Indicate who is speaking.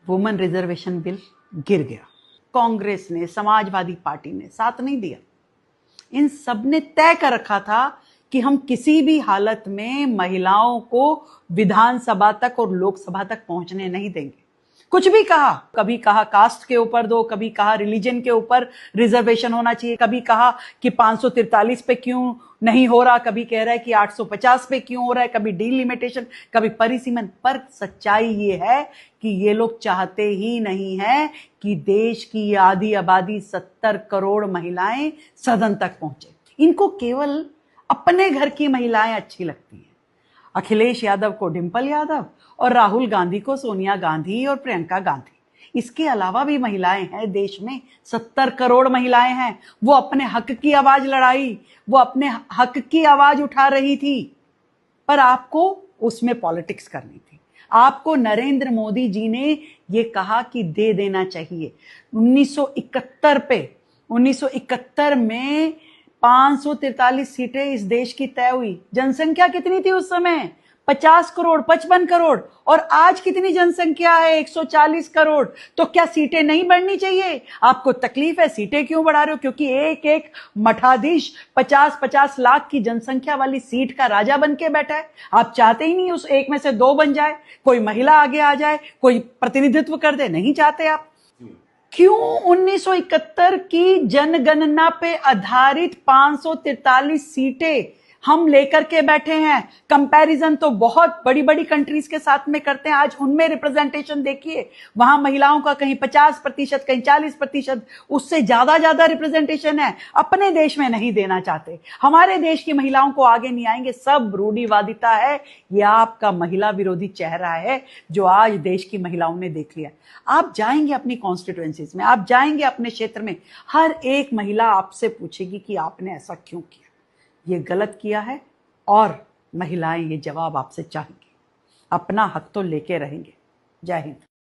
Speaker 1: Women reservation bill गिर गया। कांग्रेस ने, समाजवादी पार्टी ने साथ नहीं दिया। इन सब ने तय कर रखा था कि हम किसी भी हालत में महिलाओं को विधानसभा तक और लोकसभा तक पहुंचने नहीं देंगे। कुछ भी कहा, कभी कहा कास्ट के ऊपर दो, कभी कहा रिलीजन के ऊपर रिजर्वेशन होना चाहिए, कभी कहा कि 543 पे क्यों नहीं हो रहा, कभी कह रहा है कि 850 पे क्यों हो रहा है, कभी डिलिमिटेशन, कभी परिसीमन। पर सच्चाई ये है कि ये लोग चाहते ही नहीं है कि देश की आधी आबादी 70 करोड़ महिलाएं सदन तक पहुंचे। इनको केवल अपने घर की महिलाएं अच्छी लगती हैं। अखिलेश यादव को डिंपल यादव और राहुल गांधी को सोनिया गांधी और प्रियंका गांधी। इसके अलावा भी महिलाएं हैं देश में, 70 करोड़ महिलाएं हैं। वो अपने हक की आवाज लड़ाई, वो अपने हक की आवाज उठा रही थी, पर आपको उसमें पॉलिटिक्स करनी थी। आपको नरेंद्र मोदी जी ने ये कहा कि दे देना चाहिए। 1971 में 543 सीटें इस देश की तय हुई। जनसंख्या कितनी थी उस समय? 50 करोड़, 55 करोड़। और आज कितनी जनसंख्या है? 140 करोड़। तो क्या सीटें नहीं बढ़नी चाहिए? आपको तकलीफ है सीटें क्यों बढ़ा रहे हो? क्योंकि एक एक मठाधीश 50-50 लाख की जनसंख्या वाली सीट का राजा बन के बैठा है। आप चाहते ही नहीं उस एक में से दो बन जाए, कोई महिला आगे आ जाए, कोई प्रतिनिधित्व कर दे, नहीं चाहते आप। क्यों 1971 की जनगणना पे आधारित 543 सीटें हम लेकर के बैठे हैं? कंपैरिजन तो बहुत बड़ी बड़ी कंट्रीज के साथ में करते हैं। आज उनमें रिप्रेजेंटेशन देखिए, वहां महिलाओं का कहीं 50%, कहीं 40%, उससे ज्यादा रिप्रेजेंटेशन है। अपने देश में नहीं देना चाहते, हमारे देश की महिलाओं को आगे नहीं आएंगे। सब रूढ़िवादिता है, यह आपका महिला विरोधी चेहरा है जो आज देश की महिलाओं ने देख लिया। आप जाएंगे अपनी कॉन्स्टिट्यूएंसीज में, आप जाएंगे अपने क्षेत्र में, हर एक महिला आपसे पूछेगी कि आपने ऐसा क्यों किया, ये गलत किया है। और महिलाएं ये जवाब आपसे चाहेंगी, अपना हक तो लेके रहेंगे। जय हिंद।